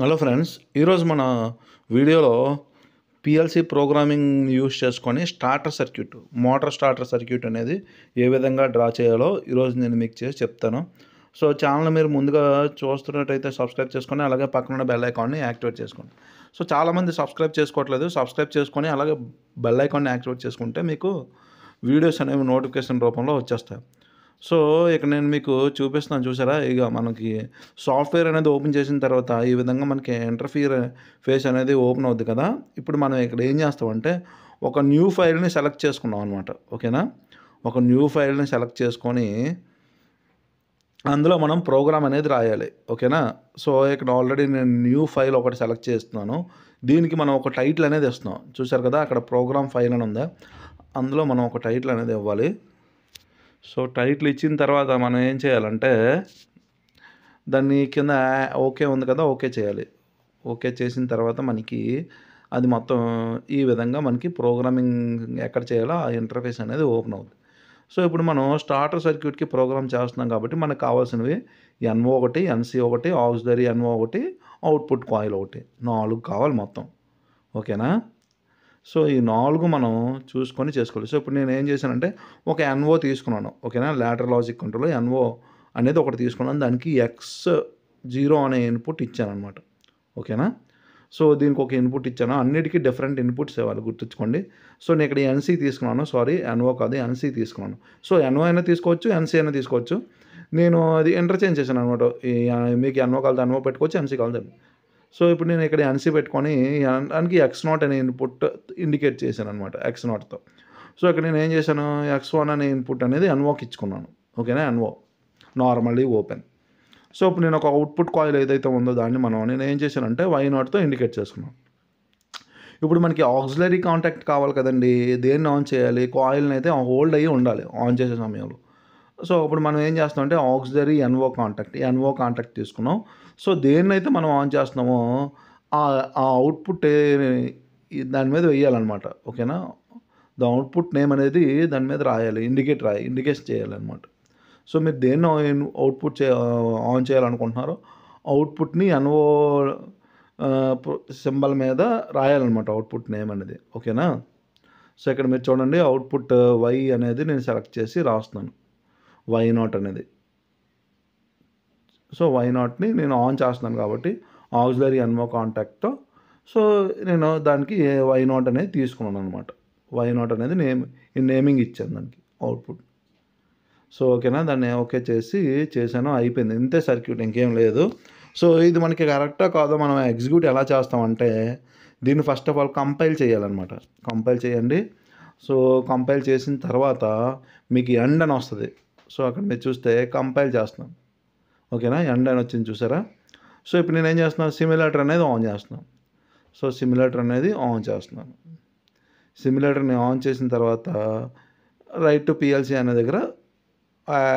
Hello friends, ఈరోజు మన వీడియోలో పిఎల్సి ప్రోగ్రామింగ్ యూస్ చేసుకొని మోటార్ స్టార్టర్ సర్క్యూట్ అనేది ఏ విధంగా డ్రా చేయాలో ఈరోజు నేను మీకు చేసి చెప్తాను. సో ఛానల్ మీరు ముందుగా చూస్తున్నట్టయితే సబ్స్క్రైబ్ చేసుకొని అలాగే పక్కన ఉన్న బెల్ ఐకాన్ని యాక్టివేట్ చేసుకోండి. సో చాలామంది సబ్స్క్రైబ్ చేసుకోవట్లేదు. సబ్స్క్రైబ్ చేసుకొని అలాగే బెల్ ఐకాన్ని యాక్టివేట్ చేసుకుంటే మీకు వీడియోస్ అనేవి నోటిఫికేషన్ రూపంలో వచ్చేస్తాయి. సో ఇక్కడ నేను మీకు చూపిస్తున్నాను, చూసారా? ఇక మనకి సాఫ్ట్వేర్ అనేది ఓపెన్ చేసిన తర్వాత ఈ విధంగా మనకి ఫేస్ అనేది ఓపెన్ అవుద్ది కదా. ఇప్పుడు మనం ఇక్కడ ఏం చేస్తామంటే ఒక న్యూ ఫైల్ని సెలెక్ట్ చేసుకున్నాం అనమాట. ఓకేనా? ఒక న్యూ ఫైల్ని సెలెక్ట్ చేసుకొని అందులో మనం ప్రోగ్రామ్ అనేది రాయాలి. ఓకేనా? సో ఇక్కడ ఆల్రెడీ నేను న్యూ ఫైల్ ఒకటి సెలెక్ట్ చేస్తున్నాను. దీనికి మనం ఒక టైటిల్ అనేది ఇస్తున్నాం. చూసారు కదా, అక్కడ ప్రోగ్రామ్ ఫైల్ అని ఉందా, అందులో మనం ఒక టైటిల్ అనేది ఇవ్వాలి. సో టైటిల్ ఇచ్చిన తర్వాత మనం ఏం చేయాలంటే దాన్ని కింద ఓకే ఉంది కదా, ఓకే చేయాలి. ఓకే చేసిన తర్వాత మనకి అది మొత్తం ఈ విధంగా మనకి ప్రోగ్రామింగ్ ఎక్కడ చేయాలో ఆ ఇంటర్ఫేస్ అనేది ఓపెన్ అవుతుంది. సో ఇప్పుడు మనం స్టార్టర్ సర్క్యూట్కి ప్రోగ్రామ్ చేస్తున్నాం కాబట్టి మనకు కావాల్సినవి ఎన్ఓ ఒకటి, ఎన్సి ఒకటి, ఆక్సిలరీ ఎన్ఓ ఒకటి, అవుట్పుట్ కాయిల్ ఒకటి, 4 కావాలి మొత్తం. ఓకేనా? సో ఈ 4 మనం చూసుకొని చేసుకోవాలి. సో ఇప్పుడు నేను ఏం చేశానంటే ఒక ఎన్ఓ తీసుకున్నాను. ఓకేనా? లాటరల్ లాజిక్ కంట్రోల్ ఎన్ఓ అనేది ఒకటి తీసుకున్నాను. దానికి X0 అనే ఇన్పుట్ ఇచ్చానమాట. ఓకేనా? సో దీనికి ఒక ఇన్పుట్ ఇచ్చాను. అన్నిటికీ డిఫరెంట్ ఇన్పుట్స్ ఇవ్వాలి, గుర్తుంచుకోండి. సో నేను ఇక్కడ ఎన్సీ తీసుకున్నాను. ఎన్ఓ కాదు, ఎన్సీ తీసుకున్నాను. సో ఎన్ఓ అయినా తీసుకోవచ్చు, ఎన్సీ అయినా తీసుకోవచ్చు. నేను అది ఇంటర్చేంజ్ చేశాను అనమాట. మీకు ఎన్ఓ కావాలి ఎన్ఓ పెట్టుకోవచ్చు, ఎన్సీ కావాలి. సో ఇప్పుడు నేను ఇక్కడ ఎన్సీ పెట్టుకొని దానికి X0 అనే ఇన్పుట్ ఇండికేట్ చేశాను అనమాట, X0తో. సో ఇక్కడ నేను ఏం చేశాను, X1 అనే ఇన్పుట్ అనేది ఎన్ఓకి ఇచ్చుకున్నాను. ఓకేనా? NO normally open. సో ఇప్పుడు నేను ఒక అవుట్పుట్ కాయిల్ ఏదైతే ఉందో దాన్ని నేను ఏం చేశానంటే Y0తో ఇండికేట్ చేసుకున్నాను. ఇప్పుడు మనకి ఆక్సిలరీ కాంటాక్ట్ కావాలి కదండి, దేన్ని ఆన్ చేయాలి? కాయిల్ని అయితే హోల్డ్ అయ్యి ఉండాలి ఆన్ చేసే సమయంలో. సో అప్పుడు మనం ఏం చేస్తామంటే ఆక్సిలరీ ఎన్ఓ కాంటాక్ట్ తీసుకున్నాం. సో దేన్నైతే మనం ఆన్ చేస్తున్నామో ఆ అవుట్పుట్ దాని మీద వేయాలన్నమాట. ఓకేనా? ద అవుట్పుట్ నేమ్ అనేది దాని మీద రాయాలి, ఇండికేట్ చేయాలన్నమాట. సో మీరు దేన్ని ఆన్ చేయాలనుకుంటున్నారో అవుట్పుట్ని ఎన్ఓ సింబల్ మీద రాయాలన్నమాట, అవుట్పుట్ నేమ్ అనేది. ఓకేనా? సో ఇక్కడ మీరు చూడండి, అవుట్పుట్ వై అనేది నేను సెలెక్ట్ చేసి రాస్తున్నాను, Y0 అనేది. సో Y0ని నేను ఆన్ చేస్తున్నాను కాబట్టి ఆక్సిలరీ ఎన్ఓ కాంటాక్ట్తో సో నేను దానికి Y0 అనేది తీసుకున్నాను అనమాట. Y0 అనేది నేమింగ్ ఇచ్చాను దానికి అవుట్పుట్. సో ఓకేనా, దాన్ని ఓకే చేశాను, అయిపోయింది. ఇంతే సర్క్యూట్, ఇంకేం లేదు. సో ఇది మనకి కరెక్టా కాదో మనం ఎగ్జిక్యూట్ ఎలా చేస్తామంటే దీన్ని ఫస్ట్ ఆఫ్ ఆల్ కంపైల్ చేయాలన్నమాట. కంపైల్ చేయండి. సో కంపైల్ చేసిన తర్వాత మీకు ఎండ్ అని వస్తుంది. సో అక్కడ మీరు చూస్తే కంపైల్ చేస్తున్నాను. ఓకేనా? ఎండ్ అని వచ్చింది, చూసారా? సో ఇప్పుడు నేను ఏం చేస్తున్నాను, సిమ్యులేటర్ అనేది ఆన్ చేస్తున్నాను. సో సిమ్యులేటర్ అనేది ఆన్ చేస్తున్నాను. సిమ్యులేటర్ని ఆన్ చేసిన తర్వాత రైట్ టు పిఎల్సి అనే దగ్గర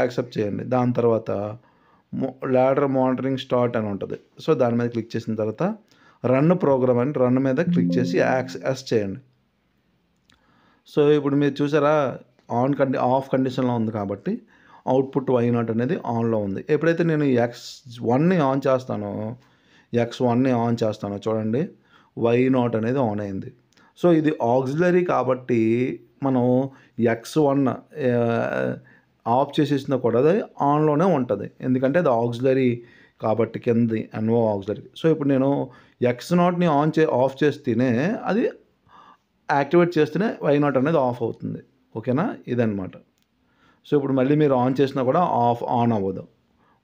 యాక్సెప్ట్ చేయండి. దాని తర్వాత లాడర్ మానిటరింగ్ స్టార్ట్ అని ఉంటుంది. సో దాని మీద క్లిక్ చేసిన తర్వాత రన్ ప్రోగ్రామ్ అని రన్ మీద క్లిక్ చేసి ఎస్ చేయండి. సో ఇప్పుడు మీరు చూసారా, ఆఫ్ కండిషన్లో ఉంది కాబట్టి అవుట్పుట్ Y0 అనేది ఆన్లో ఉంది. ఎప్పుడైతే నేను X1ని ఆన్ చేస్తానో చూడండి, Y0 అనేది ఆన్ అయింది. సో ఇది ఆక్సిలరీ కాబట్టి మనం X1 ఆఫ్ చేసేసినా కూడా అది ఆన్లోనే ఉంటుంది, ఎందుకంటే అది ఆక్సిలరీ కాబట్టి కింది ఎన్ఓ ఆక్సిలరీ. సో ఇప్పుడు నేను X0ని ఆఫ్ చేస్తేనే అది యాక్టివేట్ చేస్తేనే Y0 అనేది ఆఫ్ అవుతుంది. ఓకేనా? ఇదన్నమాట. సో ఇప్పుడు మళ్ళీ మీరు ఆన్ చేసినా కూడా ఆన్ అవ్వదు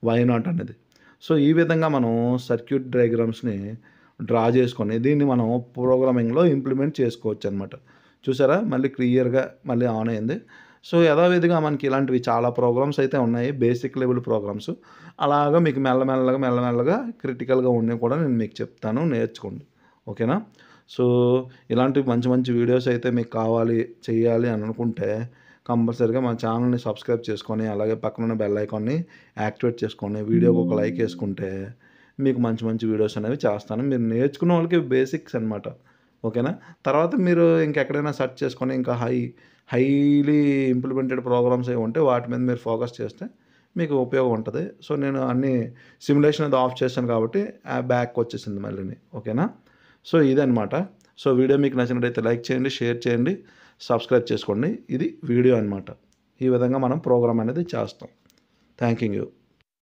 Y0 అనేది. సో ఈ విధంగా మనం సర్క్యూట్ డయాగ్రామ్స్ని డ్రా చేసుకొని దీన్ని మనం ప్రోగ్రామింగ్లో ఇంప్లిమెంట్ చేసుకోవచ్చు అనమాట. చూసారా, మళ్ళీ క్లియర్గా మళ్ళీ ఆన్ అయింది. సో యథావిధిగా మనకి ఇలాంటివి చాలా ప్రోగ్రామ్స్ అయితే ఉన్నాయి, బేసిక్ లెవెల్ ప్రోగ్రామ్స్. అలాగా మీకు మెల్లమెల్లగా క్రిటికల్గా ఉన్నవి కూడా నేను మీకు చెప్తాను, నేర్చుకోండి. ఓకేనా? సో ఇలాంటి మంచి వీడియోస్ అయితే మీకు చేయాలి అని అనుకుంటే కంపల్సరీగా మన ఛానల్ని సబ్స్క్రైబ్ చేసుకొని అలాగే పక్కన ఉన్న బెల్ ఐకాన్ని యాక్టివేట్ చేసుకొని వీడియోకి ఒక లైక్ వేసుకుంటే మీకు మంచి వీడియోస్ అనేవి చేస్తాను. మీరు నేర్చుకున్న వాళ్ళకి బేసిక్స్ అనమాట. ఓకేనా? తర్వాత మీరు ఇంకెక్కడైనా సెర్చ్ చేసుకొని ఇంకా హైలీ ఇంప్లిమెంటెడ్ ప్రోగ్రామ్స్ ఏవి ఉంటే వాటి మీద మీరు ఫోకస్ చేస్తే మీకు ఉపయోగం ఉంటుంది. సో నేను అన్ని సిమ్యులేషన్ అది ఆఫ్ చేశాను కాబట్టి బ్యాక్ వచ్చేసింది మళ్ళీని. ఓకేనా? సో ఇదనమాట. సో వీడియో మీకు నచ్చినట్టయితే లైక్ చేయండి, షేర్ చేయండి, సబ్స్క్రైబ్ చేసుకోండి. ఇది వీడియో అనమాట. ఈ విధంగా మనం ప్రోగ్రామ్ అనేది చేస్తాం. Thank you.